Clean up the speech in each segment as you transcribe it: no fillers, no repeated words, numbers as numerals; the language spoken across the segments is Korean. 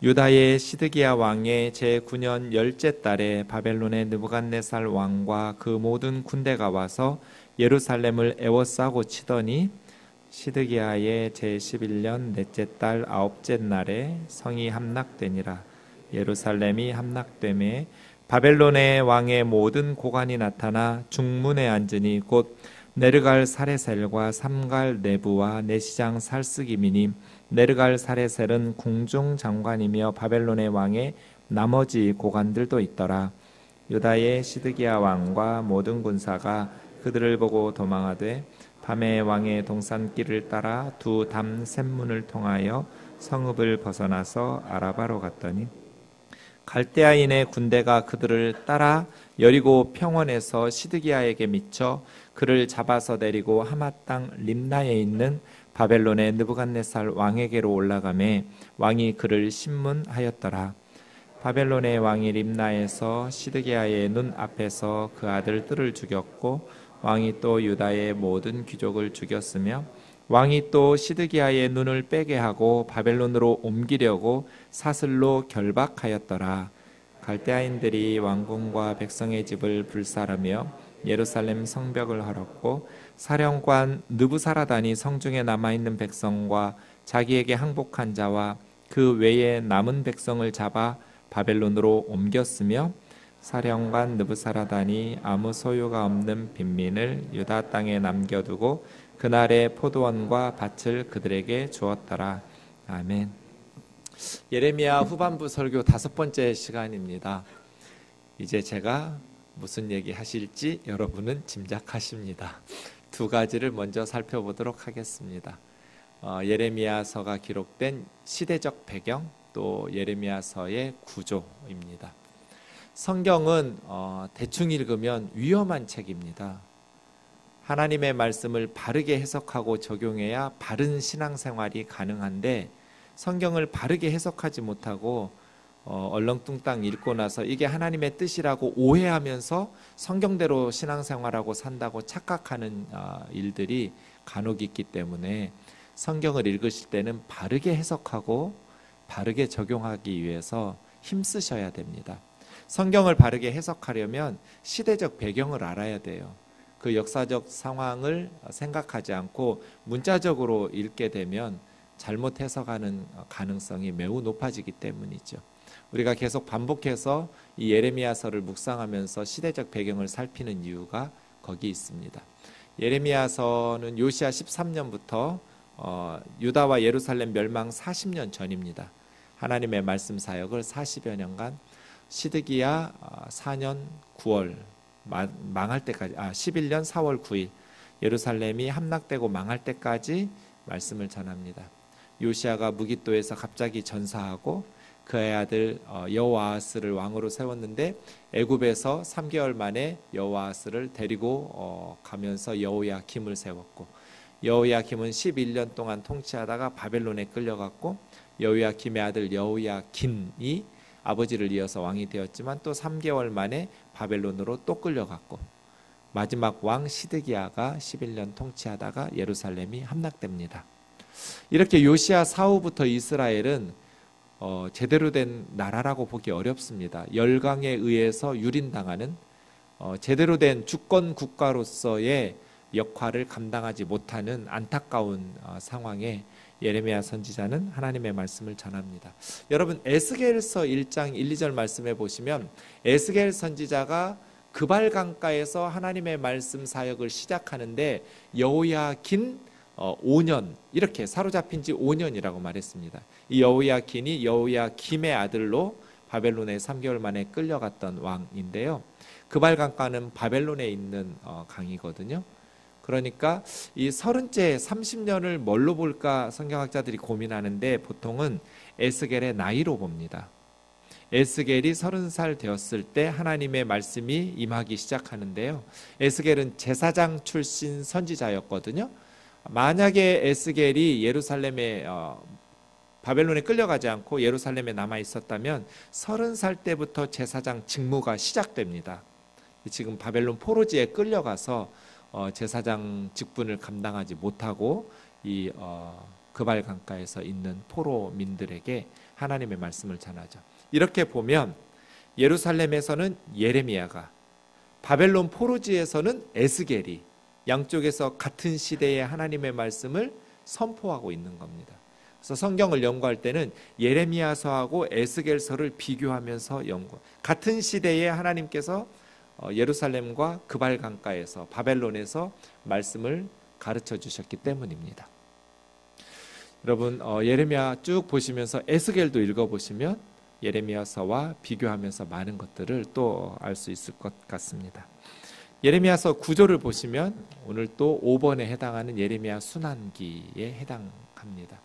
유다의 시드기야 왕의 제9년 열째 달에 바벨론의 느부갓네살 왕과 그 모든 군대가 와서 예루살렘을 에워싸고 치더니 시드기야의 제11년 넷째 달 아홉째 날에 성이 함락되니라. 예루살렘이 함락되매 바벨론의 왕의 모든 고관이 나타나 중문에 앉으니 곧 네르갈 사레셀과 삼갈 네부와 내시장 살스기미니 네르갈 사레셀은 궁중 장관이며 바벨론의 왕의 나머지 고관들도 있더라. 유다의 시드기야 왕과 모든 군사가 그들을 보고 도망하되 밤에 왕의 동산길을 따라 두 담 샘문을 통하여 성읍을 벗어나서 아라바로 갔더니 갈대아인의 군대가 그들을 따라 여리고 평원에서 시드기야에게 미쳐 그를 잡아서 내리고 하마 땅 림나에 있는 바벨론의 느부갓네살 왕에게로 올라가매 왕이 그를 신문하였더라. 바벨론의 왕이 림나에서 시드기야의 눈 앞에서 그 아들 뜰을 죽였고 왕이 또 유다의 모든 귀족을 죽였으며 왕이 또 시드기야의 눈을 빼게 하고 바벨론으로 옮기려고 사슬로 결박하였더라. 갈대아인들이 왕궁과 백성의 집을 불사르며 예루살렘 성벽을 헐었고 사령관 느부사라단이 성중에 남아있는 백성과 자기에게 항복한 자와 그 외에 남은 백성을 잡아 바벨론으로 옮겼으며 사령관 느부사라단이 아무 소유가 없는 빈민을 유다 땅에 남겨두고 그날의 포도원과 밭을 그들에게 주었더라. 아멘. 예레미야 후반부 설교 5번째 시간입니다. 이제 제가 무슨 얘기 하실지 여러분은 짐작하십니다. 두 가지를 먼저 살펴보도록 하겠습니다. 예레미야서가 기록된 시대적 배경, 또 예레미야서의 구조입니다. 성경은 대충 읽으면 위험한 책입니다. 하나님의 말씀을 바르게 해석하고 적용해야 바른 신앙생활이 가능한데 성경을 바르게 해석하지 못하고 얼렁뚱땅 읽고 나서 이게 하나님의 뜻이라고 오해하면서 성경대로 신앙생활하고 산다고 착각하는 일들이 간혹 있기 때문에 성경을 읽으실 때는 바르게 해석하고 바르게 적용하기 위해서 힘쓰셔야 됩니다. 성경을 바르게 해석하려면 시대적 배경을 알아야 돼요. 그 역사적 상황을 생각하지 않고 문자적으로 읽게 되면 잘못 해석하는 가능성이 매우 높아지기 때문이죠. 우리가 계속 반복해서 이 예레미야서를 묵상하면서 시대적 배경을 살피는 이유가 거기 있습니다. 예레미야서는 요시야 13년부터 유다와 예루살렘 멸망 40년 전입니다. 하나님의 말씀 사역을 40여 년간 시드기야 4년 9월 망할 때까지 11년 4월 9일 예루살렘이 함락되고 망할 때까지 말씀을 전합니다. 요시야가 무깃도에서 갑자기 전사하고 그의 아들 여호아하스를 왕으로 세웠는데 애굽에서 3개월 만에 여호아하스를 데리고 가면서 여호야김을 세웠고 여호야김은 11년 동안 통치하다가 바벨론에 끌려갔고 여호야김의 아들 여호야긴이 아버지를 이어서 왕이 되었지만 또 3개월 만에 바벨론으로 또 끌려갔고 마지막 왕 시드기야가 11년 통치하다가 예루살렘이 함락됩니다. 이렇게 요시야 사후부터 이스라엘은 제대로 된 나라라고 보기 어렵습니다. 열강에 의해서 유린당하는 제대로 된 주권 국가로서의 역할을 감당하지 못하는 안타까운 상황에 예레미야 선지자는 하나님의 말씀을 전합니다. 여러분 에스겔서 1장 1, 2절 말씀해 보시면 에스겔 선지자가 그발 강가에서 하나님의 말씀 사역을 시작하는데 여호야긴 5년 이렇게 사로잡힌 지 5년이라고 말했습니다. 이 여호야긴이 여호야김의 아들로 바벨론에 3개월 만에 끌려갔던 왕인데요. 그발 강가는 바벨론에 있는 강이거든요. 그러니까 이 30째 30년을 뭘로 볼까 성경학자들이 고민하는데 보통은 에스겔의 나이로 봅니다. 에스겔이 30살 되었을 때 하나님의 말씀이 임하기 시작하는데요. 에스겔은 제사장 출신 선지자였거든요. 만약에 에스겔이 예루살렘에 바벨론에 끌려가지 않고 예루살렘에 남아 있었다면 30살 때부터 제사장 직무가 시작됩니다. 지금 바벨론 포로지에 끌려가서 제사장 직분을 감당하지 못하고 그발 강가에서 있는 포로민들에게 하나님의 말씀을 전하죠. 이렇게 보면 예루살렘에서는 예레미야가, 바벨론 포로지에서는 에스겔이 양쪽에서 같은 시대에 하나님의 말씀을 선포하고 있는 겁니다. 그래서 성경을 연구할 때는 예레미야서하고 에스겔서를 비교하면서 같은 시대에 하나님께서 예루살렘과 그발 강가에서 바벨론에서 말씀을 가르쳐 주셨기 때문입니다. 여러분 예레미야 쭉 보시면서 에스겔도 읽어보시면 예레미야서와 비교하면서 많은 것들을 또 알 수 있을 것 같습니다. 예레미야서 9절을 보시면 오늘 또 5번에 해당하는 예레미야 순환기에 해당합니다.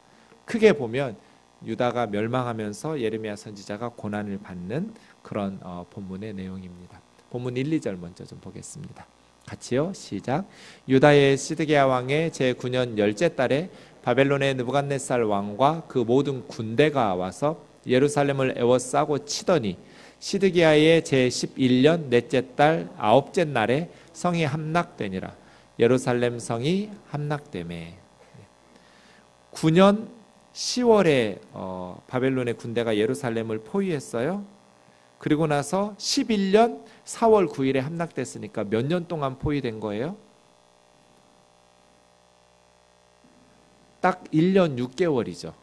크게 보면 유다가 멸망하면서 예레미야 선지자가 고난을 받는 그런 본문의 내용입니다. 본문 1, 2절 먼저 좀 보겠습니다. 같이요. 시작. 유다의 시드기야 왕의 제9년 열째 달에 바벨론의 느부갓네살 왕과 그 모든 군대가 와서 예루살렘을 에워싸고 치더니 시드기야의 제11년 넷째 달 아홉째 날에 성이 함락되니라. 예루살렘 성이 함락되매. 9년 10월에 바벨론의 군대가 예루살렘을 포위했어요. 그리고 나서 11년 4월 9일에 함락됐으니까 몇 년 동안 포위된 거예요? 딱 1년 6개월이죠.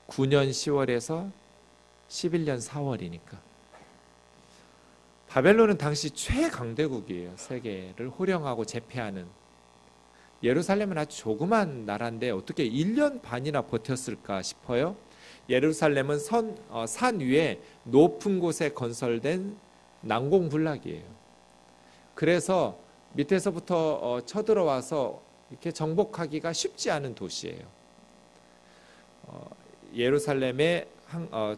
9년 10월에서 11년 4월이니까. 바벨론은 당시 최강대국이에요. 세계를 호령하고 제패하는. 예루살렘은 아주 조그만 나라인데 어떻게 1년 반이나 버텼을까 싶어요. 예루살렘은 산 위에 높은 곳에 건설된 난공불락이에요. 그래서 밑에서부터 쳐들어와서 이렇게 정복하기가 쉽지 않은 도시예요. 예루살렘에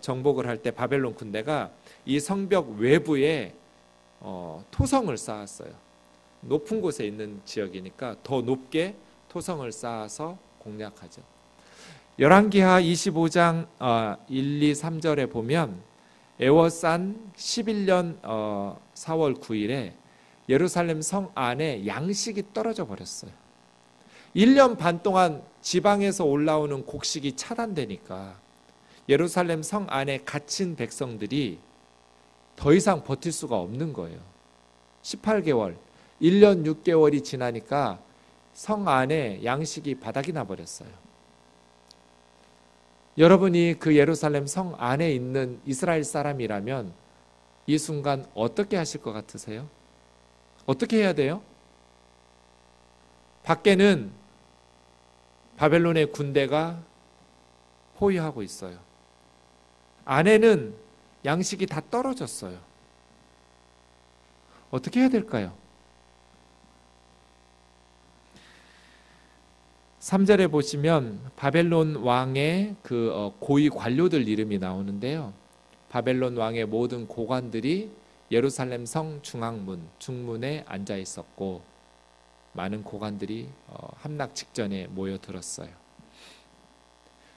정복을 할 때 바벨론 군대가 이 성벽 외부에 토성을 쌓았어요. 높은 곳에 있는 지역이니까 더 높게 토성을 쌓아서 공략하죠. 열왕기하 25장 1, 2, 3절에 보면 에워싼 11년 4월 9일에 예루살렘 성 안에 양식이 떨어져 버렸어요. 1년 반 동안 지방에서 올라오는 곡식이 차단되니까 예루살렘 성 안에 갇힌 백성들이 더 이상 버틸 수가 없는 거예요. 18개월, 1년 6개월이 지나니까 성 안에 양식이 바닥이 나버렸어요. 여러분이 그 예루살렘 성 안에 있는 이스라엘 사람이라면 이 순간 어떻게 하실 것 같으세요? 어떻게 해야 돼요? 밖에는 바벨론의 군대가 포위하고 있어요. 안에는 양식이 다 떨어졌어요. 어떻게 해야 될까요? 3절에 보시면 바벨론 왕의 그 고위 관료들 이름이 나오는데요. 바벨론 왕의 모든 고관들이 예루살렘 성 중앙문, 중문에 앉아 있었고 많은 고관들이 함락 직전에 모여들었어요.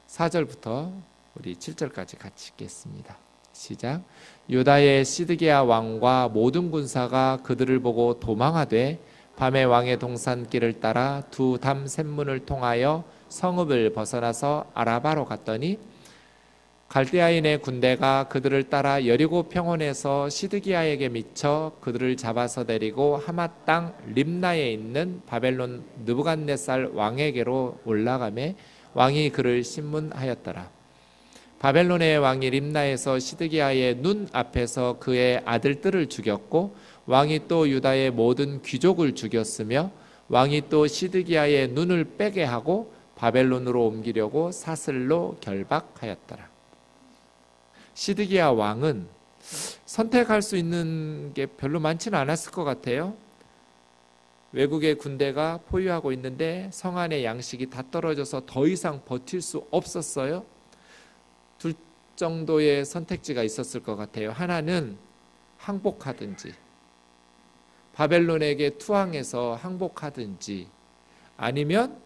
4절부터 우리 7절까지 같이 읽겠습니다. 시작. 유다의 시드기야 왕과 모든 군사가 그들을 보고 도망하되 밤에 왕의 동산길을 따라 두 담 샘문을 통하여 성읍을 벗어나서 아라바로 갔더니 갈대아인의 군대가 그들을 따라 여리고 평원에서 시드기야에게 미쳐 그들을 잡아서 데리고 하맛 땅 림나에 있는 바벨론 느부갓네살 왕에게로 올라가매 왕이 그를 신문하였더라. 바벨론의 왕이 림나에서 시드기야의 눈 앞에서 그의 아들들을 죽였고 왕이 또 유다의 모든 귀족을 죽였으며 왕이 또 시드기야의 눈을 빼게 하고 바벨론으로 옮기려고 사슬로 결박하였더라. 시드기야 왕은 선택할 수 있는 게 별로 많지는 않았을 것 같아요. 외국의 군대가 포위하고 있는데 성 안에 양식이 다 떨어져서 더 이상 버틸 수 없었어요. 둘 정도의 선택지가 있었을 것 같아요. 하나는 항복하든지 바벨론에게 투항해서 항복하든지 아니면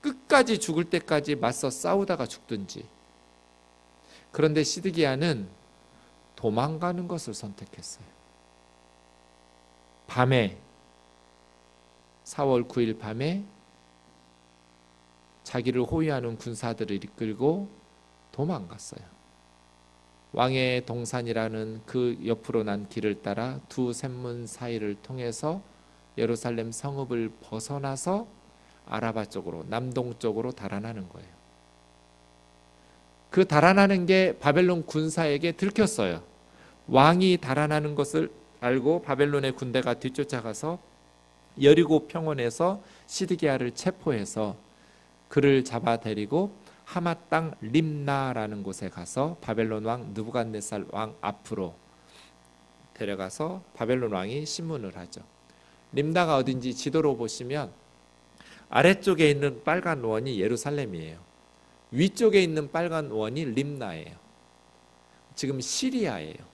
끝까지 죽을 때까지 맞서 싸우다가 죽든지. 그런데 시드기야는 도망가는 것을 선택했어요. 밤에 4월 9일 밤에 자기를 호위하는 군사들을 이끌고 도망갔어요. 왕의 동산이라는 그 옆으로 난 길을 따라 두 샘문 사이를 통해서 예루살렘 성읍을 벗어나서 아라바 쪽으로, 남동쪽으로 달아나는 거예요. 그 달아나는 게 바벨론 군사에게 들켰어요. 왕이 달아나는 것을 알고 바벨론의 군대가 뒤쫓아가서 여리고 평원에서 시드기야를 체포해서 그를 잡아 데리고 하마 땅 림나라는 곳에 가서 바벨론 왕 느부갓네살 왕 앞으로 데려가서 바벨론 왕이 심문을 하죠. 림나가 어딘지 지도로 보시면 아래쪽에 있는 빨간 원이 예루살렘이에요. 위쪽에 있는 빨간 원이 림나예요. 지금 시리아예요.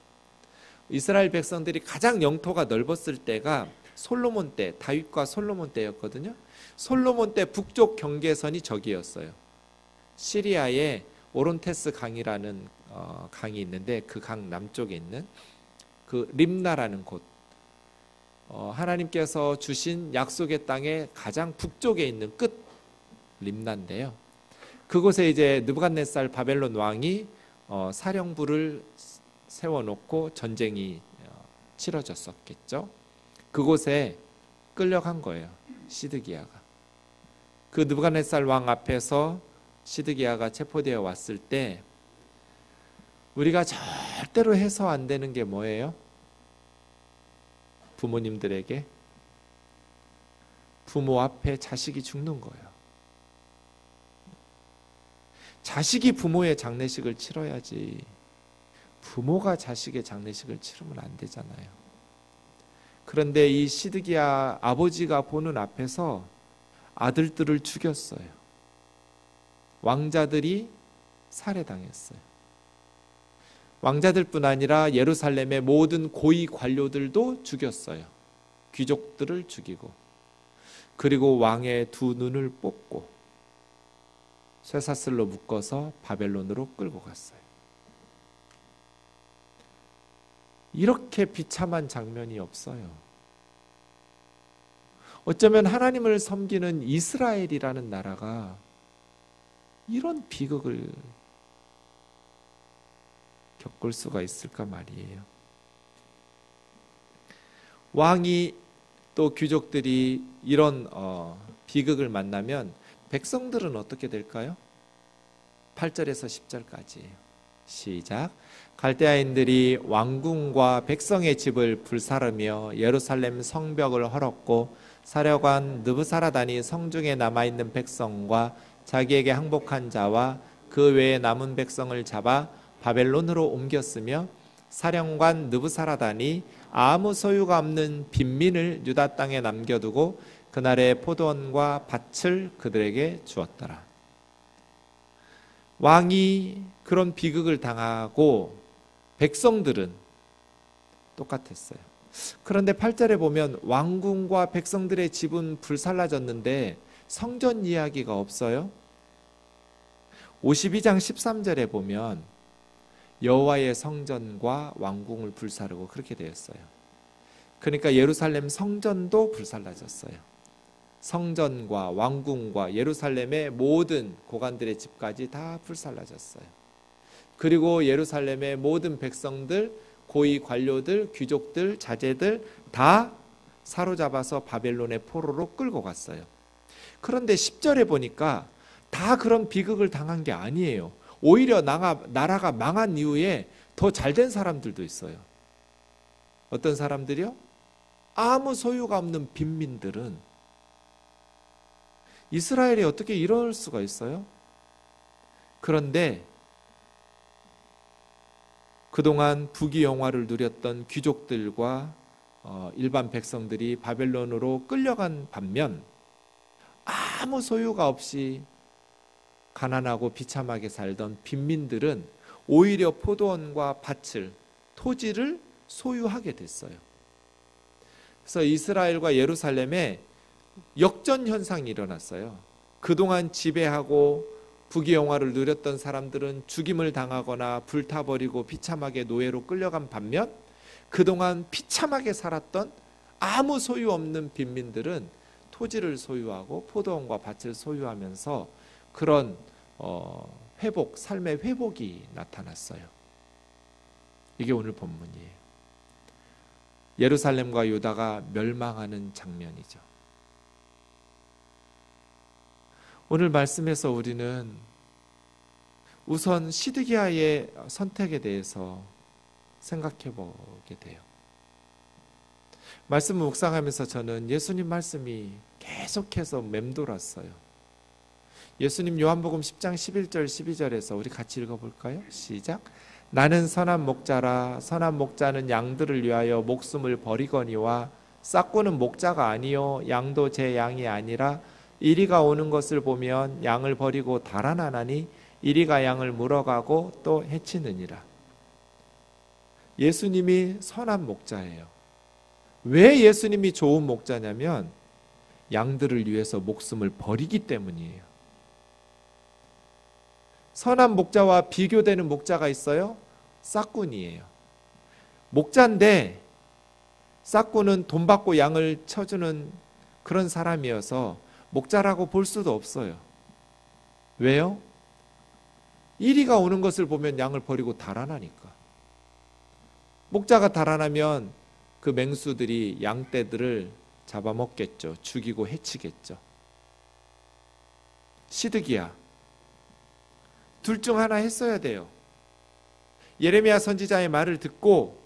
이스라엘 백성들이 가장 영토가 넓었을 때가 솔로몬 때, 다윗과 솔로몬 때였거든요. 솔로몬 때 북쪽 경계선이 저기였어요. 시리아에 오론테스 강이라는 강이 있는데 그 강 남쪽에 있는 그 림나라는 곳, 하나님께서 주신 약속의 땅의 가장 북쪽에 있는 끝 림나인데요. 그곳에 이제 느부갓네살 바벨론 왕이 사령부를 세워놓고 전쟁이 치러졌었겠죠. 그곳에 끌려간 거예요. 시드기야가. 그 느부갓네살 왕 앞에서 시드기야가 체포되어 왔을 때 우리가 절대로 해서 안 되는 게 뭐예요? 부모님들에게 부모 앞에 자식이 죽는 거예요. 자식이 부모의 장례식을 치러야지 부모가 자식의 장례식을 치르면 안 되잖아요. 그런데 이 시드기야 아버지가 보는 앞에서 아들들을 죽였어요. 왕자들이 살해당했어요. 왕자들뿐 아니라 예루살렘의 모든 고위 관료들도 죽였어요. 귀족들을 죽이고, 그리고 왕의 두 눈을 뽑고 쇠사슬로 묶어서 바벨론으로 끌고 갔어요. 이렇게 비참한 장면이 없어요. 어쩌면 하나님을 섬기는 이스라엘이라는 나라가 이런 비극을 겪을 수가 있을까 말이에요. 왕이 또 귀족들이 이런 비극을 만나면 백성들은 어떻게 될까요? 8절에서 10절까지예요. 시작. 갈대아인들이 왕궁과 백성의 집을 불사르며 예루살렘 성벽을 헐었고 사령관 느부사라단이 성중에 남아있는 백성과 자기에게 항복한 자와 그 외에 남은 백성을 잡아 바벨론으로 옮겼으며 사령관 느부사라단이 아무 소유가 없는 빈민을 유다 땅에 남겨두고 그날의 포도원과 밭을 그들에게 주었더라. 왕이 그런 비극을 당하고 백성들은 똑같았어요. 그런데 8절에 보면 왕궁과 백성들의 집은 불살라졌는데 성전 이야기가 없어요. 52장 13절에 보면 여호와의 성전과 왕궁을 불사르고 그렇게 되었어요. 그러니까 예루살렘 성전도 불살라졌어요. 성전과 왕궁과 예루살렘의 모든 고관들의 집까지 다 불살라졌어요. 그리고 예루살렘의 모든 백성들, 고위 관료들, 귀족들, 자제들 다 사로잡아서 바벨론의 포로로 끌고 갔어요. 그런데 10절에 보니까 다 그런 비극을 당한 게 아니에요. 오히려 나라가 망한 이후에 더 잘된 사람들도 있어요. 어떤 사람들이요? 아무 소유가 없는 빈민들은 이스라엘이 어떻게 이럴 수가 있어요? 그런데 그동안 부귀영화를 누렸던 귀족들과 일반 백성들이 바벨론으로 끌려간 반면 아무 소유가 없이 가난하고 비참하게 살던 빈민들은 오히려 포도원과 밭을, 토지를 소유하게 됐어요. 그래서 이스라엘과 예루살렘에 역전 현상이 일어났어요. 그동안 지배하고 부귀영화를 누렸던 사람들은 죽임을 당하거나 불타버리고 비참하게 노예로 끌려간 반면 그동안 비참하게 살았던 아무 소유 없는 빈민들은 토지를 소유하고 포도원과 밭을 소유하면서 그런 회복, 삶의 회복이 나타났어요. 이게 오늘 본문이에요. 예루살렘과 유다가 멸망하는 장면이죠. 오늘 말씀에서 우리는 우선 시드기야의 선택에 대해서 생각해 보게 돼요. 말씀을 묵상하면서 저는 예수님 말씀이 계속해서 맴돌았어요. 예수님 요한복음 10장 11절 12절에서 우리 같이 읽어볼까요? 시작. 나는 선한 목자라. 선한 목자는 양들을 위하여 목숨을 버리거니와 싹구는 목자가 아니요 양도 제 양이 아니라 이리가 오는 것을 보면 양을 버리고 달아나나니 이리가 양을 물어가고 또 해치느니라. 예수님이 선한 목자예요. 왜 예수님이 좋은 목자냐면 양들을 위해서 목숨을 버리기 때문이에요. 선한 목자와 비교되는 목자가 있어요? 싹군이에요. 목자인데 싹군은 돈 받고 양을 쳐주는 그런 사람이어서 목자라고 볼 수도 없어요. 왜요? 이리가 오는 것을 보면 양을 버리고 달아나니까. 목자가 달아나면 그 맹수들이 양떼들을 잡아먹겠죠. 죽이고 해치겠죠. 시드기야. 둘 중 하나 했어야 돼요. 예레미야 선지자의 말을 듣고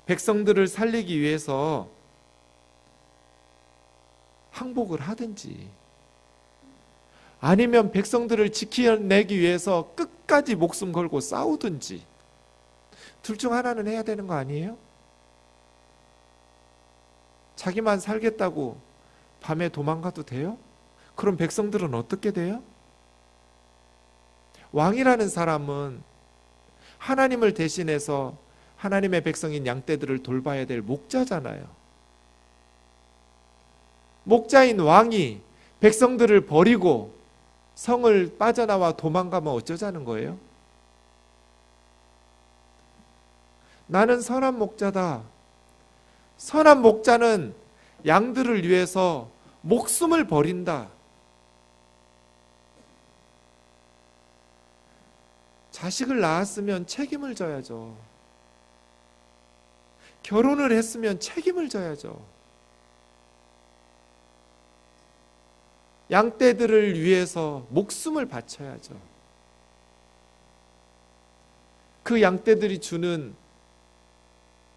백성들을 살리기 위해서 항복을 하든지 아니면 백성들을 지켜내기 위해서 끝까지 목숨 걸고 싸우든지 둘 중 하나는 해야 되는 거 아니에요? 자기만 살겠다고 밤에 도망가도 돼요? 그럼 백성들은 어떻게 돼요? 왕이라는 사람은 하나님을 대신해서 하나님의 백성인 양떼들을 돌봐야 될 목자잖아요. 목자인 왕이 백성들을 버리고 성을 빠져나와 도망가면 어쩌자는 거예요? 나는 선한 목자다. 선한 목자는 양들을 위해서 목숨을 버린다. 자식을 낳았으면 책임을 져야죠. 결혼을 했으면 책임을 져야죠. 양떼들을 위해서 목숨을 바쳐야죠. 그 양떼들이 주는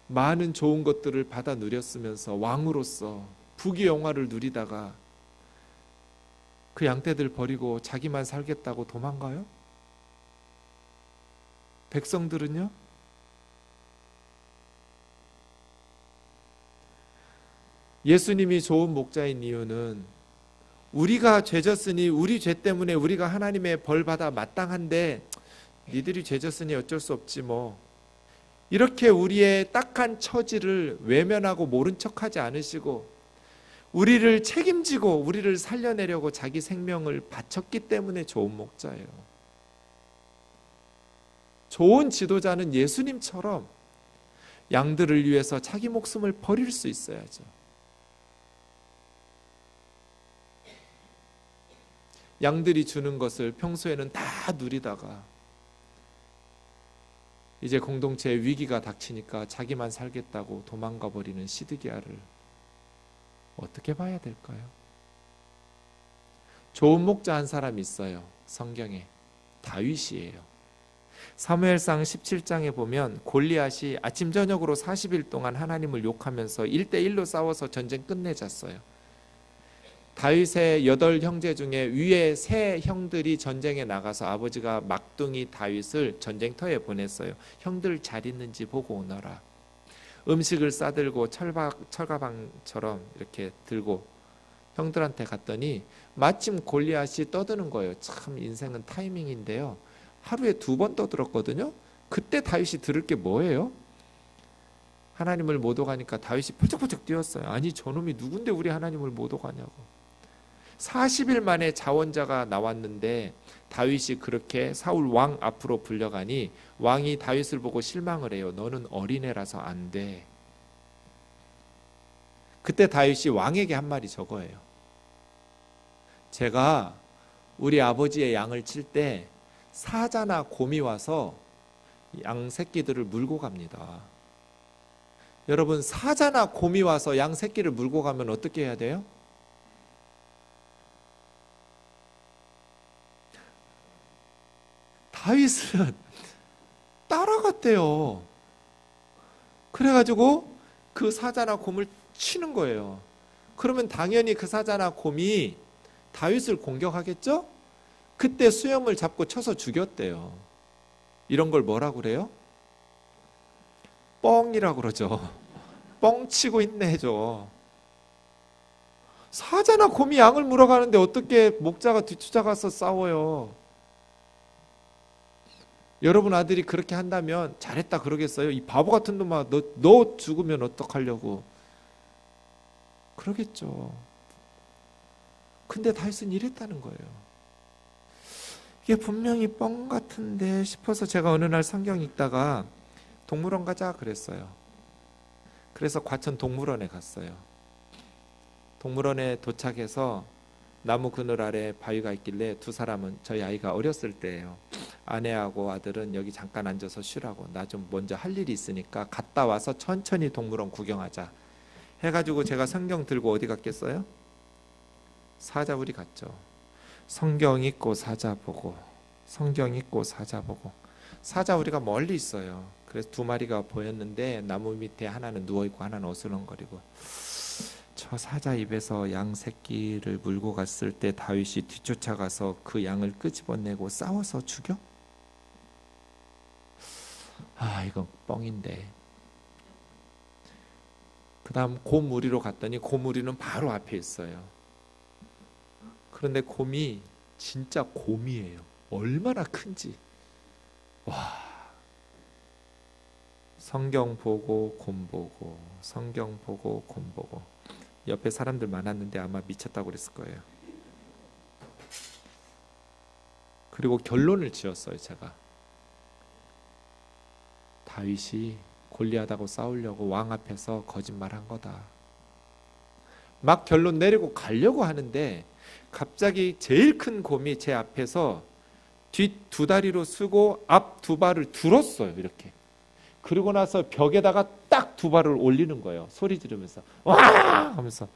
많은 좋은 것들을 받아 누렸으면서 왕으로서 부귀영화를 누리다가 그 양떼들 버리고 자기만 살겠다고 도망가요? 백성들은요? 예수님이 좋은 목자인 이유는 우리가 죄졌으니 우리 죄 때문에 우리가 하나님의 벌 받아 마땅한데 니들이 죄졌으니 어쩔 수 없지 뭐 이렇게 우리의 딱한 처지를 외면하고 모른 척하지 않으시고 우리를 책임지고 우리를 살려내려고 자기 생명을 바쳤기 때문에 좋은 목자예요. 좋은 지도자는 예수님처럼 양들을 위해서 자기 목숨을 버릴 수 있어야죠. 양들이 주는 것을 평소에는 다 누리다가 이제 공동체에 위기가 닥치니까 자기만 살겠다고 도망가 버리는 시드기야를 어떻게 봐야 될까요? 좋은 목자 한 사람이 있어요. 성경에 다윗이에요. 사무엘상 17장에 보면 골리앗이 아침 저녁으로 40일 동안 하나님을 욕하면서 1대1로 싸워서 전쟁 끝내줬어요. 다윗의 8형제 중에 위에 3형들이 전쟁에 나가서 아버지가 막둥이 다윗을 전쟁터에 보냈어요. 형들 잘 있는지 보고 오너라. 음식을 싸들고 철가방처럼 이렇게 들고 형들한테 갔더니 마침 골리앗이 떠드는 거예요. 참 인생은 타이밍인데요. 하루에 2번 떠들었거든요. 그때 다윗이 들을 게 뭐예요? 하나님을 못 오가니까 다윗이 펄쩍펄쩍 뛰었어요. 아니 저놈이 누군데 우리 하나님을 못 오가냐고. 40일 만에 자원자가 나왔는데 다윗이 그렇게 사울 왕 앞으로 불려가니 왕이 다윗을 보고 실망을 해요. 너는 어린애라서 안 돼. 그때 다윗이 왕에게 한 말이 저거예요. 제가 우리 아버지의 양을 칠 때 사자나 곰이 와서 양 새끼들을 물고 갑니다. 여러분, 사자나 곰이 와서 양 새끼를 물고 가면 어떻게 해야 돼요? 다윗은 따라갔대요. 그래가지고 그 사자나 곰을 치는 거예요. 그러면 당연히 그 사자나 곰이 다윗을 공격하겠죠? 그때 수염을 잡고 쳐서 죽였대요. 이런 걸 뭐라고 그래요? 뻥이라고 그러죠. 뻥치고 있네죠. 사자나 곰이 양을 물어가는데 어떻게 목자가 뒤쫓아가서 싸워요? 여러분 아들이 그렇게 한다면 잘했다 그러겠어요? 이 바보 같은 놈아, 너 죽으면 어떡하려고 그러겠죠. 근데 다윗은 이랬다는 거예요. 이게 분명히 뻥 같은데 싶어서 제가 어느 날 성경 읽다가 동물원 가자 그랬어요. 그래서 과천 동물원에 갔어요. 동물원에 도착해서 나무 그늘 아래 바위가 있길래 두 사람은, 저희 아이가 어렸을 때예요. 아내하고 아들은 여기 잠깐 앉아서 쉬라고, 나 좀 먼저 할 일이 있으니까 갔다 와서 천천히 동물원 구경하자 해가지고 제가 성경 들고 어디 갔겠어요? 사자우리 갔죠. 성경 읽고 사자 보고, 성경 읽고 사자 보고. 사자우리가 멀리 있어요. 그래서 두 마리가 보였는데 나무 밑에 하나는 누워있고 하나는 어슬렁거리고. 저 사자 입에서 양 새끼를 물고 갔을 때 다윗이 뒤쫓아가서 그 양을 끄집어내고 싸워서 죽여? 이건 뻥인데. 그 다음 곰우리로 갔더니 곰우리는 바로 앞에 있어요. 그런데 곰이 진짜 곰이에요. 얼마나 큰지. 와. 성경 보고 곰 보고, 성경 보고 곰 보고. 옆에 사람들 많았는데 아마 미쳤다고 그랬을 거예요. 그리고 결론을 지었어요. 제가 다윗이 골리앗하고 싸우려고 왕 앞에서 거짓말한 거다. 막 결론 내리고 가려고 하는데 갑자기 제일 큰 곰이 제 앞에서 뒷 두 다리로 쓰고 앞 두 발을 들었어요. 이렇게. 그리고 나서 벽에다가 딱 두 발을 올리는 거예요. 소리 지르면서 와 하면서.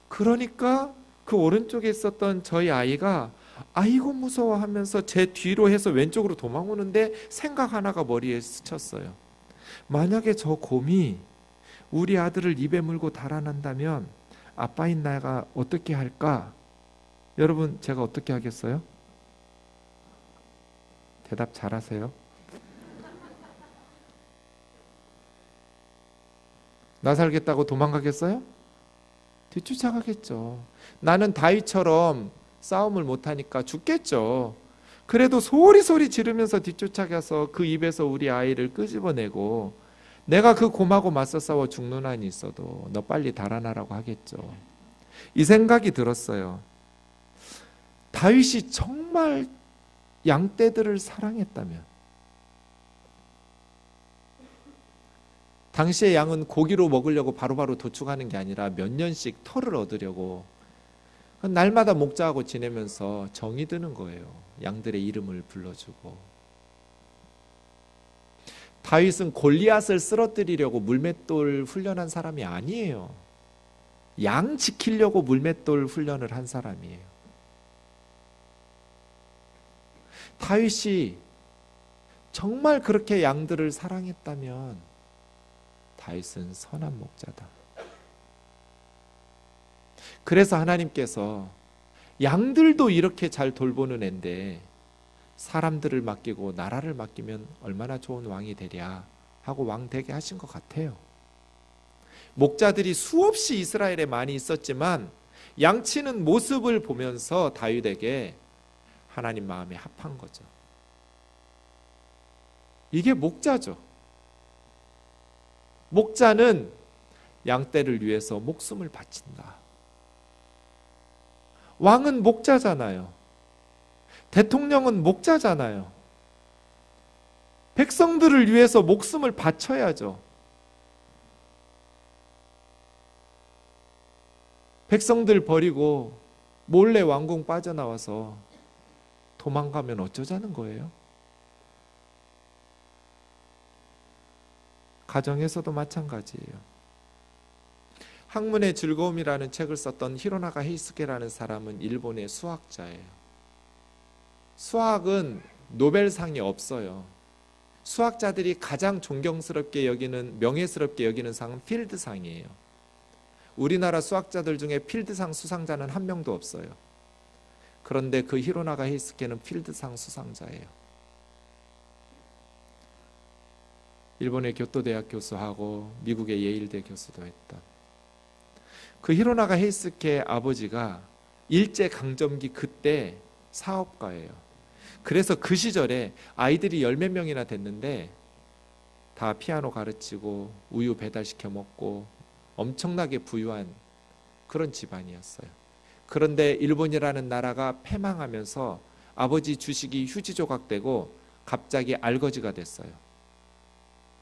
그러니까 그 오른쪽에 있었던 저희 아이가 아이고 무서워 하면서 제 뒤로 해서 왼쪽으로 도망오는데 생각 하나가 머리에 스쳤어요. 만약에 저 곰이 우리 아들을 입에 물고 달아난다면 아빠인 나가 어떻게 할까? 여러분, 제가 어떻게 하겠어요? 대답 잘하세요. 나 살겠다고 도망가겠어요? 뒤쫓아가겠죠. 나는 다윗처럼 싸움을 못하니까 죽겠죠. 그래도 소리 지르면서 뒤쫓아가서 그 입에서 우리 아이를 끄집어내고, 내가 그 곰하고 맞서 싸워 죽는 한이 있어도 너 빨리 달아나라고 하겠죠. 이 생각이 들었어요. 다윗이 정말 양떼들을 사랑했다면, 당시의 양은 고기로 먹으려고 바로바로 도축하는 게 아니라 몇 년씩 털을 얻으려고 날마다 목자하고 지내면서 정이 드는 거예요. 양들의 이름을 불러주고. 다윗은 골리앗을 쓰러뜨리려고 물맷돌 훈련한 사람이 아니에요. 양 지키려고 물맷돌 훈련을 한 사람이에요. 다윗이 정말 그렇게 양들을 사랑했다면 다윗은 선한 목자다. 그래서 하나님께서 양들도 이렇게 잘 돌보는 앤데 사람들을 맡기고 나라를 맡기면 얼마나 좋은 왕이 되랴 하고 왕 되게 하신 것 같아요. 목자들이 수없이 이스라엘에 많이 있었지만 양치는 모습을 보면서 다윗에게 하나님 마음에 합한 거죠. 이게 목자죠. 목자는 양떼를 위해서 목숨을 바친다. 왕은 목자잖아요. 대통령은 목자잖아요. 백성들을 위해서 목숨을 바쳐야죠. 백성들 버리고 몰래 왕궁 빠져나와서 도망가면 어쩌자는 거예요? 가정에서도 마찬가지예요. 학문의 즐거움이라는 책을 썼던 히로나가 헤이스케라는 사람은 일본의 수학자예요. 수학은 노벨상이 없어요. 수학자들이 가장 존경스럽게 여기는, 명예스럽게 여기는 상은 필드상이에요. 우리나라 수학자들 중에 필드상 수상자는 한 명도 없어요. 그런데 그 히로나가 헤이스케는 필드상 수상자예요. 일본의 교토대학 교수하고 미국의 예일대 교수도 했던 그 히로나가 헤이스케 아버지가 일제강점기 그때 사업가예요. 그래서 그 시절에 아이들이 10몇 명이나 됐는데 다 피아노 가르치고 우유 배달시켜 먹고 엄청나게 부유한 그런 집안이었어요. 그런데 일본이라는 나라가 패망하면서 아버지 주식이 휴지 조각되고 갑자기 알거지가 됐어요.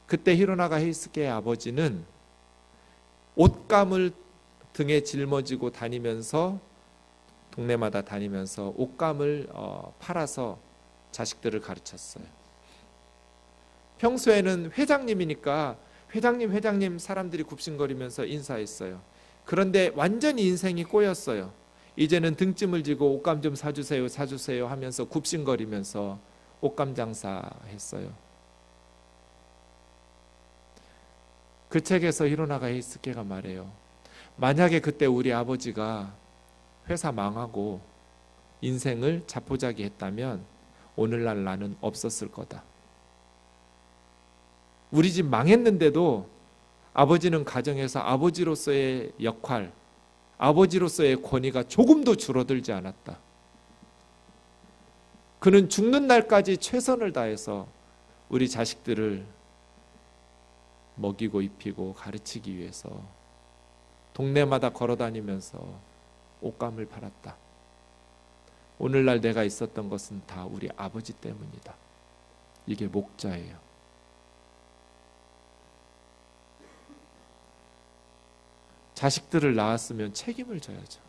그때 히로나가 헤이스케의 아버지는 옷감을 등에 짊어지고 다니면서 동네마다 다니면서 옷감을 팔아서 자식들을 가르쳤어요. 평소에는 회장님이니까 회장님 사람들이 굽신거리면서 인사했어요. 그런데 완전히 인생이 꼬였어요. 이제는 등짐을 지고 옷감 좀 사주세요 하면서 굽신거리면서 옷감 장사했어요. 그 책에서 히로나가 헤이스케가 말해요. 만약에 그때 우리 아버지가 회사 망하고 인생을 자포자기 했다면 오늘날 나는 없었을 거다. 우리 집 망했는데도 아버지는 가정에서 아버지로서의 역할, 아버지로서의 권위가 조금도 줄어들지 않았다. 그는 죽는 날까지 최선을 다해서 우리 자식들을 먹이고 입히고 가르치기 위해서 동네마다 걸어다니면서 옷감을 팔았다. 오늘날 내가 있었던 것은 다 우리 아버지 때문이다. 이게 목자예요. 자식들을 낳았으면 책임을 져야죠.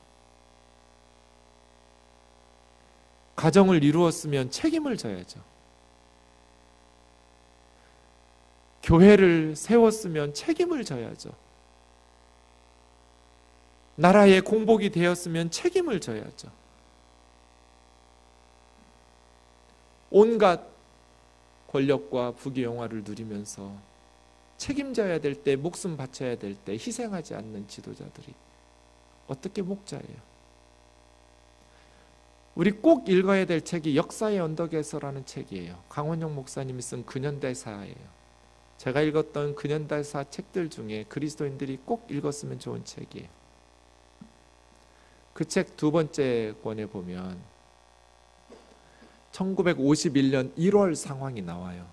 가정을 이루었으면 책임을 져야죠. 교회를 세웠으면 책임을 져야죠. 나라의 공복이 되었으면 책임을 져야죠. 온갖 권력과 부귀영화를 누리면서 책임져야 될 때, 목숨 바쳐야 될 때 희생하지 않는 지도자들이 어떻게 목자예요? 우리 꼭 읽어야 될 책이 역사의 언덕에서라는 책이에요. 강원영 목사님이 쓴 근현대사예요. 제가 읽었던 근현대사 책들 중에 그리스도인들이 꼭 읽었으면 좋은 책이에요. 그 책 두 번째 권에 보면 1951년 1월 상황이 나와요.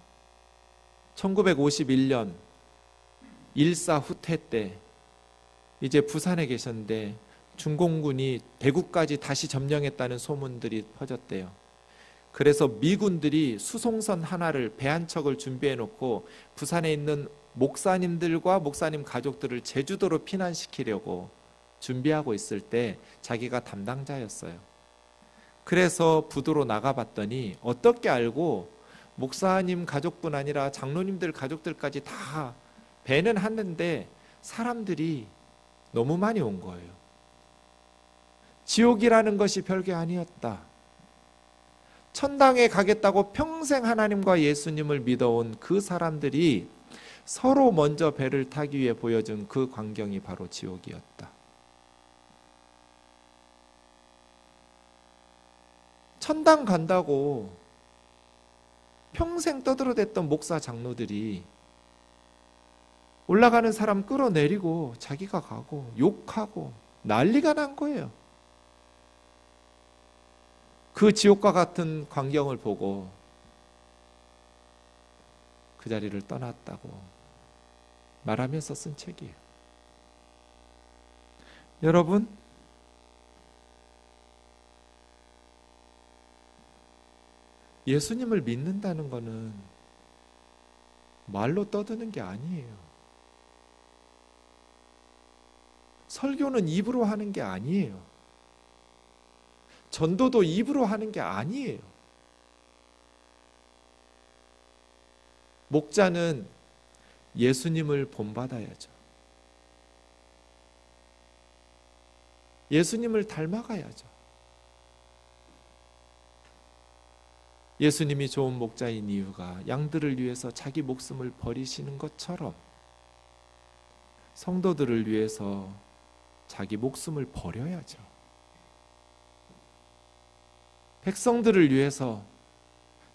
1951년 일사 후퇴 때 이제 부산에 계셨는데 중공군이 대구까지 다시 점령했다는 소문들이 퍼졌대요. 그래서 미군들이 수송선 하나를, 배 한 척을 준비해 놓고 부산에 있는 목사님들과 목사님 가족들을 제주도로 피난시키려고 준비하고 있을 때 자기가 담당자였어요. 그래서 부두로 나가봤더니 어떻게 알고 목사님 가족뿐 아니라 장로님들 가족들까지 다 배는 하는데 사람들이 너무 많이 온 거예요. 지옥이라는 것이 별게 아니었다. 천당에 가겠다고 평생 하나님과 예수님을 믿어온 그 사람들이 서로 먼저 배를 타기 위해 보여준 그 광경이 바로 지옥이었다. 천당 간다고 평생 떠들어댔던 목사 장로들이 올라가는 사람 끌어내리고 자기가 가고 욕하고 난리가 난 거예요. 그 지옥과 같은 광경을 보고 그 자리를 떠났다고 말하면서 쓴 책이에요. 여러분, 예수님을 믿는다는 것은 말로 떠드는 게 아니에요. 설교는 입으로 하는 게 아니에요. 전도도 입으로 하는 게 아니에요. 목자는 예수님을 본받아야죠. 예수님을 닮아가야죠. 예수님이 좋은 목자인 이유가 양들을 위해서 자기 목숨을 버리시는 것처럼 성도들을 위해서 자기 목숨을 버려야죠. 백성들을 위해서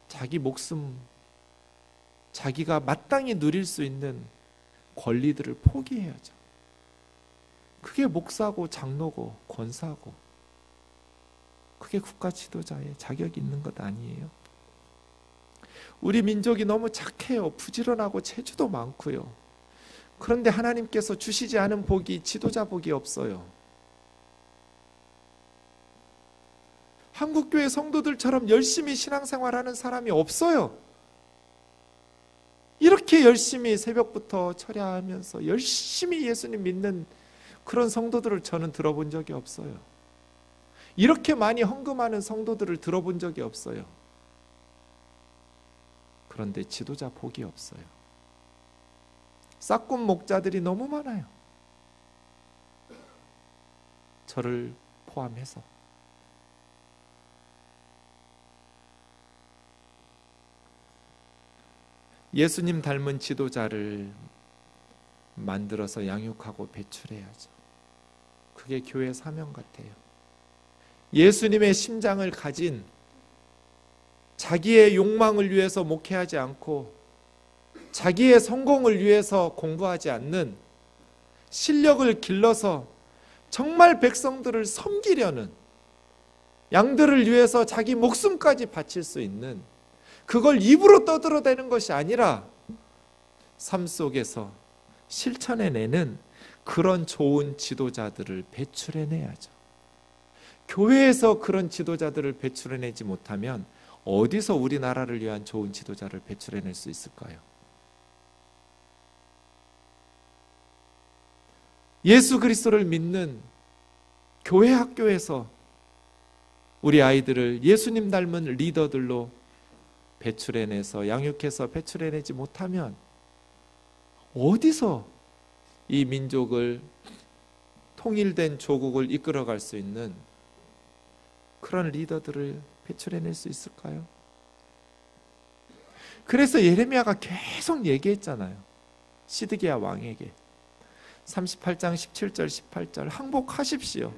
자기 목숨, 자기가 마땅히 누릴 수 있는 권리들을 포기해야죠. 그게 목사고 장로고 권사고, 그게 국가 지도자의 자격이 있는 것 아니에요? 우리 민족이 너무 착해요. 부지런하고 재주도 많고요. 그런데 하나님께서 주시지 않은 복이 지도자 복이 없어요. 한국교회 성도들처럼 열심히 신앙생활하는 사람이 없어요. 이렇게 열심히 새벽부터 철야하면서 열심히 예수님 믿는 그런 성도들을 저는 들어본 적이 없어요. 이렇게 많이 헌금하는 성도들을 들어본 적이 없어요. 그런데 지도자 복이 없어요. 싹군 목자들이 너무 많아요. 저를 포함해서. 예수님 닮은 지도자를 만들어서 양육하고 배출해야죠. 그게 교회 사명 같아요. 예수님의 심장을 가진, 자기의 욕망을 위해서 목회하지 않고 자기의 성공을 위해서 공부하지 않는, 실력을 길러서 정말 백성들을 섬기려는, 양들을 위해서 자기 목숨까지 바칠 수 있는, 그걸 입으로 떠들어대는 것이 아니라 삶 속에서 실천해내는 그런 좋은 지도자들을 배출해내야죠. 교회에서 그런 지도자들을 배출해내지 못하면 어디서 우리나라를 위한 좋은 지도자를 배출해낼 수 있을까요? 예수 그리스도를 믿는 교회 학교에서 우리 아이들을 예수님 닮은 리더들로 배출해내서 양육해서 배출해내지 못하면 어디서 이 민족을, 통일된 조국을 이끌어갈 수 있는 그런 리더들을 배출해낼 수 있을까요? 그래서 예레미야가 계속 얘기했잖아요. 시드기야 왕에게 38장 17절 18절 항복하십시오.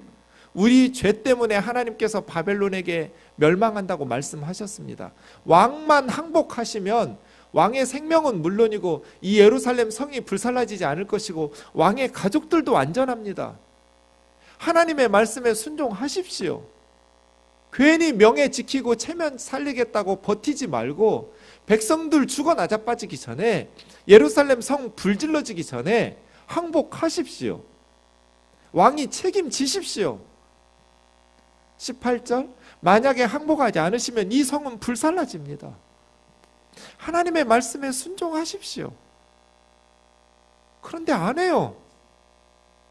우리 죄 때문에 하나님께서 바벨론에게 멸망한다고 말씀하셨습니다. 왕만 항복하시면 왕의 생명은 물론이고 이 예루살렘 성이 불살라지지 않을 것이고 왕의 가족들도 안전합니다. 하나님의 말씀에 순종하십시오. 괜히 명예 지키고 체면 살리겠다고 버티지 말고 백성들 죽어 나자빠지기 전에, 예루살렘 성 불질러지기 전에 항복하십시오. 왕이 책임지십시오. 18절, 만약에 항복하지 않으시면 이 성은 불살라집니다. 하나님의 말씀에 순종하십시오. 그런데 안 해요.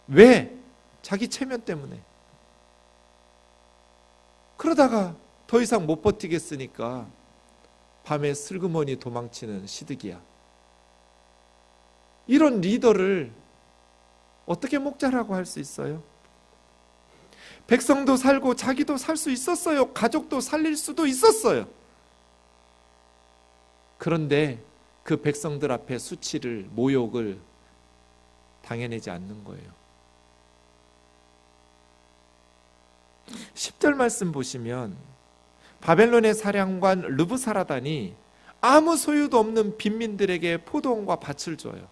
왜? 자기 체면 때문에. 그러다가 더 이상 못 버티겠으니까 밤에 슬그머니 도망치는 시드기야. 이런 리더를 어떻게 목자라고 할 수 있어요? 백성도 살고 자기도 살 수 있었어요. 가족도 살릴 수도 있었어요. 그런데 그 백성들 앞에 수치를, 모욕을 당해내지 않는 거예요. 10절 말씀 보시면 바벨론의 사령관 르브사라단이 아무 소유도 없는 빈민들에게 포도원과 밭을 줘요.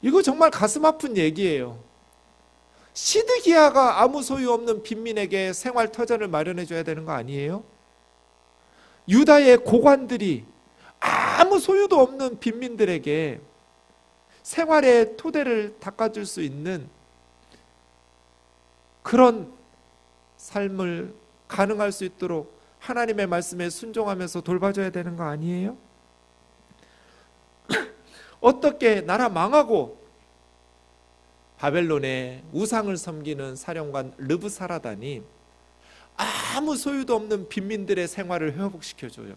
이거 정말 가슴 아픈 얘기예요. 시드기야가 아무 소유 없는 빈민에게 생활 터전을 마련해 줘야 되는 거 아니에요? 유다의 고관들이 아무 소유도 없는 빈민들에게 생활의 토대를 닦아줄 수 있는 그런 삶을 가능할 수 있도록 하나님의 말씀에 순종하면서 돌봐줘야 되는 거 아니에요? 어떻게 나라 망하고 바벨론의 우상을 섬기는 사령관 르브사라단이 아무 소유도 없는 빈민들의 생활을 회복시켜줘요.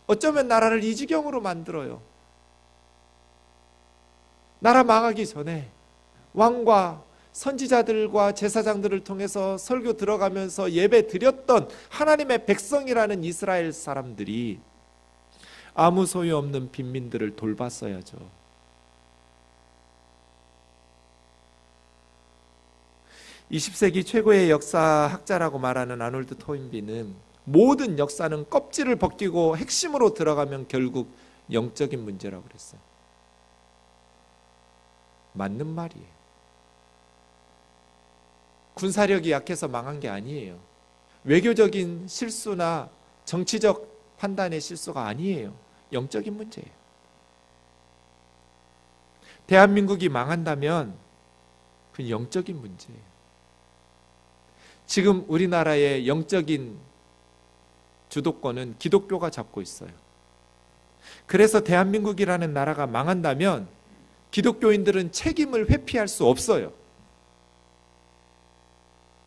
어쩌면 나라를 이 지경으로 만들어요. 나라 망하기 전에 왕과 선지자들과 제사장들을 통해서 설교 들어가면서 예배 드렸던 하나님의 백성이라는 이스라엘 사람들이 아무 소유 없는 빈민들을 돌봤어야죠. 20세기 최고의 역사학자라고 말하는 아놀드 토인비는 모든 역사는 껍질을 벗기고 핵심으로 들어가면 결국 영적인 문제라고 그랬어요. 맞는 말이에요. 군사력이 약해서 망한 게 아니에요. 외교적인 실수나 정치적 판단의 실수가 아니에요. 영적인 문제예요. 대한민국이 망한다면 그건 영적인 문제예요. 지금 우리나라의 영적인 주도권은 기독교가 잡고 있어요. 그래서 대한민국이라는 나라가 망한다면 기독교인들은 책임을 회피할 수 없어요.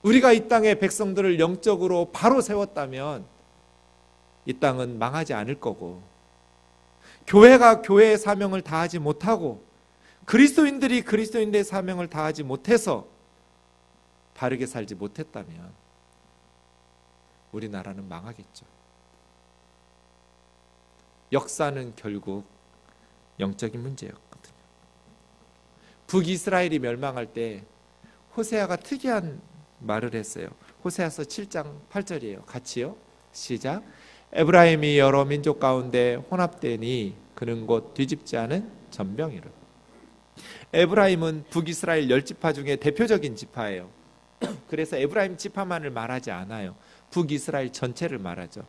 우리가 이 땅의 백성들을 영적으로 바로 세웠다면 이 땅은 망하지 않을 거고, 교회가 교회의 사명을 다하지 못하고 그리스도인들이 그리스도인들의 사명을 다하지 못해서 바르게 살지 못했다면 우리나라는 망하겠죠. 역사는 결국 영적인 문제였거든요. 북이스라엘이 멸망할 때 호세아가 특이한 말을 했어요. 호세아서 7장 8절이에요. 같이요. 시작. 에브라임이 여러 민족 가운데 혼합되니 그는 곧 뒤집지 않은 전병이라. 에브라임은 북이스라엘 10지파 중에 대표적인 지파예요. 그래서 에브라임 지파만을 말하지 않아요. 북이스라엘 전체를 말하죠.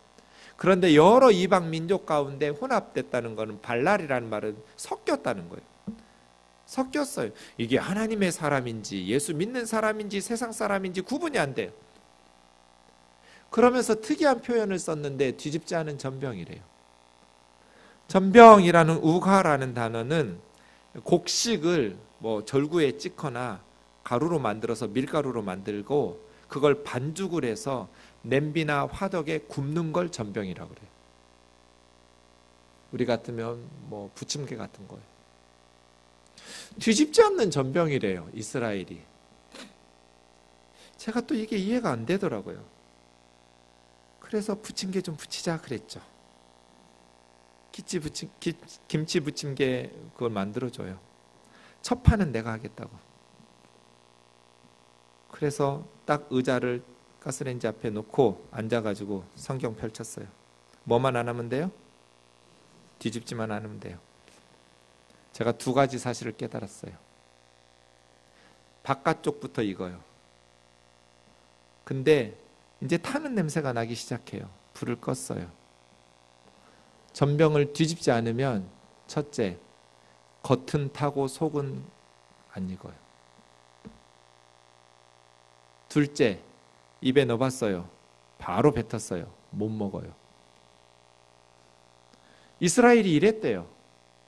그런데 여러 이방 민족 가운데 혼합됐다는 것은 발랄이라는 말은 섞였다는 거예요. 섞였어요. 이게 하나님의 사람인지 예수 믿는 사람인지 세상 사람인지 구분이 안 돼요. 그러면서 특이한 표현을 썼는데 뒤집지 않은 전병이래요. 전병이라는 우가라는 단어는 곡식을 절구에 찍거나 가루로 만들어서 밀가루로 만들고 그걸 반죽을 해서 냄비나 화덕에 굽는 걸 전병이라고 그래요. 우리 같으면 부침개 같은 거예요. 뒤집지 않는 전병이래요, 이스라엘이. 제가 또 이게 이해가 안 되더라고요. 그래서 부침개 좀 부치자 그랬죠. 김치 부침개 그걸 만들어줘요. 첫 판은 내가 하겠다고. 그래서 딱 의자를 가스레인지 앞에 놓고 앉아가지고 성경 펼쳤어요. 뭐만 안 하면 돼요? 뒤집지만 않으면 돼요. 제가 두 가지 사실을 깨달았어요. 바깥쪽부터 익어요. 근데 이제 타는 냄새가 나기 시작해요. 불을 껐어요. 전병을 뒤집지 않으면 첫째, 겉은 타고 속은 안 익어요. 둘째, 입에 넣어봤어요. 바로 뱉었어요. 못 먹어요. 이스라엘이 이랬대요.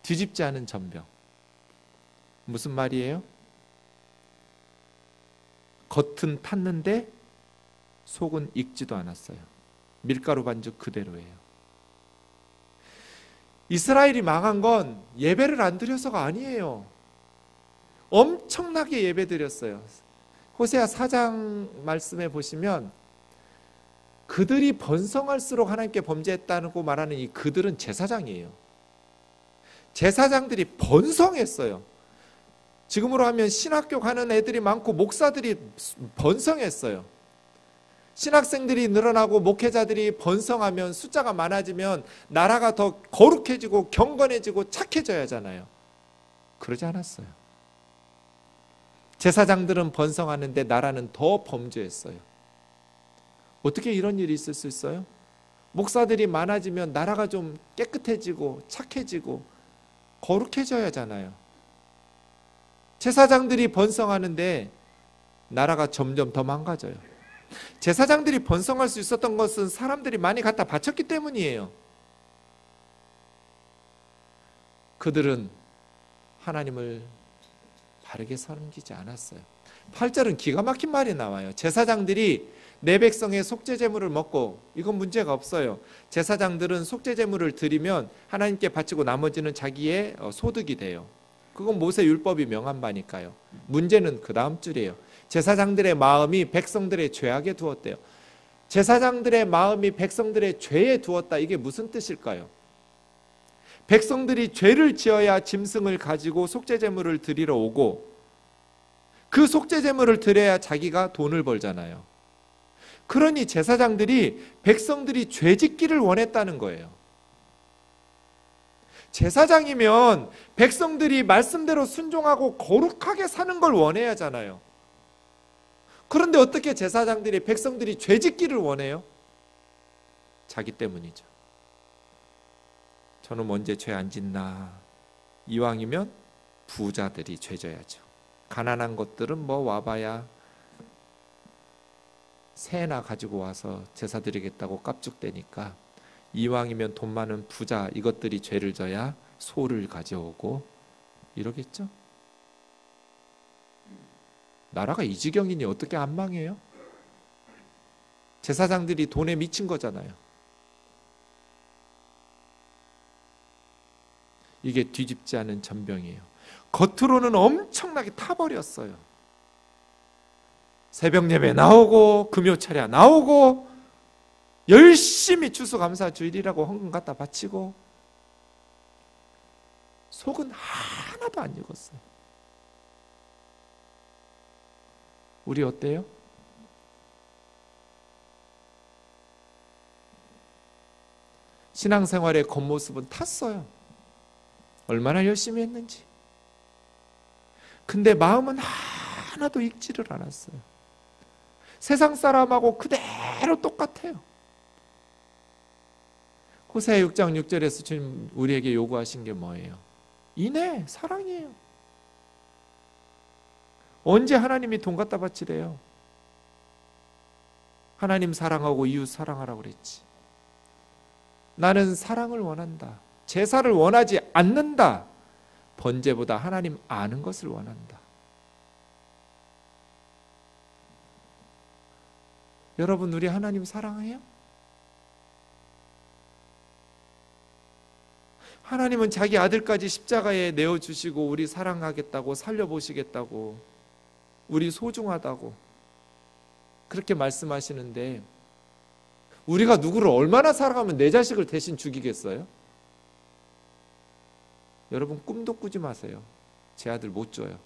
뒤집지 않은 전병. 무슨 말이에요? 겉은 탔는데 속은 익지도 않았어요. 밀가루 반죽 그대로예요. 이스라엘이 망한 건 예배를 안 드려서가 아니에요. 엄청나게 예배 드렸어요. 호세아 4장 말씀에 보시면 그들이 번성할수록 하나님께 범죄했다고 말하는 이 그들은 제사장이에요. 제사장들이 번성했어요. 지금으로 하면 신학교 가는 애들이 많고 목사들이 번성했어요. 신학생들이 늘어나고 목회자들이 번성하면 숫자가 많아지면 나라가 더 거룩해지고 경건해지고 착해져야 하잖아요. 그러지 않았어요. 제사장들은 번성하는데 나라는 더 범죄했어요. 어떻게 이런 일이 있을 수 있어요? 목사들이 많아지면 나라가 좀 깨끗해지고 착해지고 거룩해져야 하잖아요. 제사장들이 번성하는데 나라가 점점 더 망가져요. 제사장들이 번성할 수 있었던 것은 사람들이 많이 갖다 바쳤기 때문이에요. 그들은 하나님을 바르게 섬기지 않았어요. 8절은 기가 막힌 말이 나와요. 제사장들이 내 백성의 속죄제물을 먹고, 이건 문제가 없어요. 제사장들은 속죄제물을 드리면 하나님께 바치고 나머지는 자기의 소득이 돼요. 그건 모세 율법이 명한 바니까요. 문제는 그 다음 줄이에요. 제사장들의 마음이 백성들의 죄악에 두었대요. 제사장들의 마음이 백성들의 죄에 두었다. 이게 무슨 뜻일까요? 백성들이 죄를 지어야 짐승을 가지고 속죄제물을 드리러 오고, 그 속죄제물을 드려야 자기가 돈을 벌잖아요. 그러니 제사장들이 백성들이 죄짓기를 원했다는 거예요. 제사장이면 백성들이 말씀대로 순종하고 거룩하게 사는 걸 원해야 하잖아요. 그런데 어떻게 제사장들이 백성들이 죄짓기를 원해요? 자기 때문이죠. 저는 언제 죄 안 짓나. 이왕이면 부자들이 죄져야죠. 가난한 것들은 뭐 와봐야 새나 가지고 와서 제사 드리겠다고 깝죽대니까 이왕이면 돈 많은 부자 이것들이 죄를 져야 소를 가져오고 이러겠죠. 나라가 이 지경이니 어떻게 안 망해요? 제사장들이 돈에 미친 거잖아요. 이게 뒤집지 않은 전병이에요. 겉으로는 엄청나게 타버렸어요. 새벽 예배 나오고 금요 차례 나오고 열심히 추수감사 주일이라고 헌금 갖다 바치고 속은 하나도 안 익었어요. 우리 어때요? 신앙생활의 겉모습은 탔어요. 얼마나 열심히 했는지. 근데 마음은 하나도 익지를 않았어요. 세상 사람하고 그대로 똑같아요. 호세아 6장 6절에서 주님 우리에게 요구하신 게 뭐예요? 인애, 사랑이에요. 언제 하나님이 돈 갖다 바치래요? 하나님 사랑하고 이웃 사랑하라고 그랬지. 나는 사랑을 원한다. 제사를 원하지 않는다. 번제보다 하나님 아는 것을 원한다. 여러분, 우리 하나님 사랑해요? 하나님은 자기 아들까지 십자가에 내어주시고 우리 사랑하겠다고, 살려보시겠다고, 우리 소중하다고 그렇게 말씀하시는데 우리가 누구를 얼마나 사랑하면 내 자식을 대신 죽이겠어요? 여러분, 꿈도 꾸지 마세요. 제 아들 못 줘요.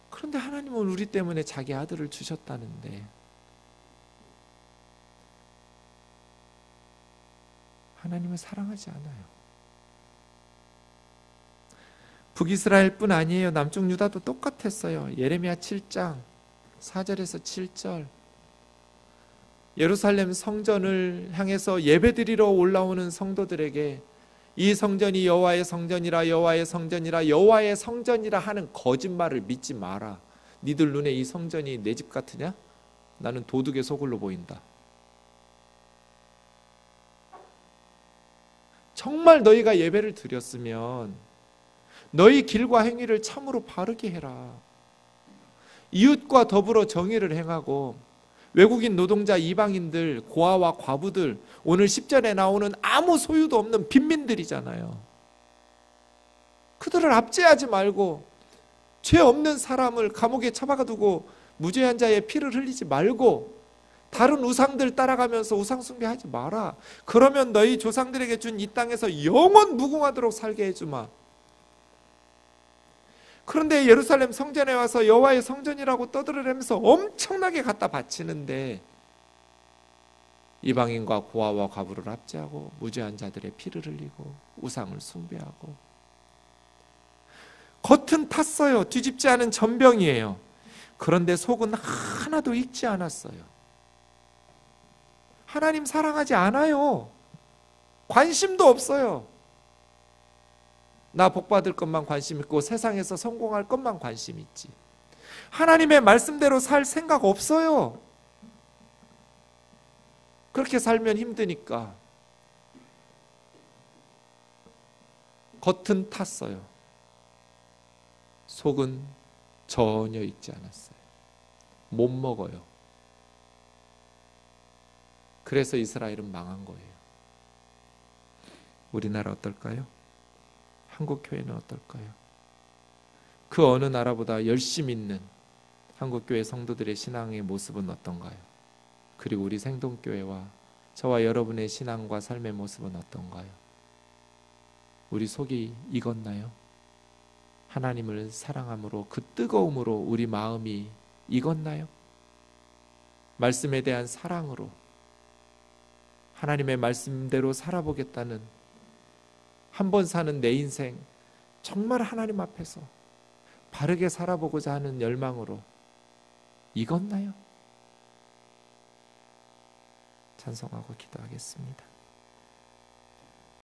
그런데 하나님은 우리 때문에 자기 아들을 주셨다는데 하나님은 사랑하지 않아요. 북이스라엘뿐 아니에요. 남쪽 유다도 똑같았어요. 예레미야 7장 4절에서 7절 예루살렘 성전을 향해서 예배드리러 올라오는 성도들에게 이 성전이 여호와의 성전이라, 여호와의 성전이라, 여호와의 성전이라 하는 거짓말을 믿지 마라. 니들 눈에 이 성전이 내 집 같으냐? 나는 도둑의 소굴로 보인다. 정말 너희가 예배를 드렸으면 너희 길과 행위를 참으로 바르게 해라. 이웃과 더불어 정의를 행하고 외국인 노동자, 이방인들, 고아와 과부들, 오늘 10절에 나오는 아무 소유도 없는 빈민들이잖아요. 그들을 압제하지 말고 죄 없는 사람을 감옥에 처박아두고 무죄한 자의 피를 흘리지 말고 다른 우상들 따라가면서 우상 숭배하지 마라. 그러면 너희 조상들에게 준 이 땅에서 영원 무궁하도록 살게 해주마. 그런데 예루살렘 성전에 와서 여호와의 성전이라고 떠들으면서 엄청나게 갖다 바치는데 이방인과 고아와 과부를 압제하고 무죄한 자들의 피를 흘리고 우상을 숭배하고 겉은 탔어요. 뒤집지 않은 전병이에요. 그런데 속은 하나도 익지 않았어요. 하나님 사랑하지 않아요. 관심도 없어요. 나 복받을 것만 관심 있고 세상에서 성공할 것만 관심 있지. 하나님의 말씀대로 살 생각 없어요. 그렇게 살면 힘드니까 겉은 탔어요. 속은 전혀 익지 않았어요. 못 먹어요. 그래서 이스라엘은 망한 거예요. 우리나라 어떨까요? 한국교회는 어떨까요? 그 어느 나라보다 열심히 있는 한국교회 성도들의 신앙의 모습은 어떤가요? 그리고 우리 생동교회와 저와 여러분의 신앙과 삶의 모습은 어떤가요? 우리 속이 익었나요? 하나님을 사랑함으로 그 뜨거움으로 우리 마음이 익었나요? 말씀에 대한 사랑으로 하나님의 말씀대로 살아보겠다는 한 번 사는 내 인생 정말 하나님 앞에서 바르게 살아보고자 하는 열망으로 익었나요? 찬송하고 기도하겠습니다.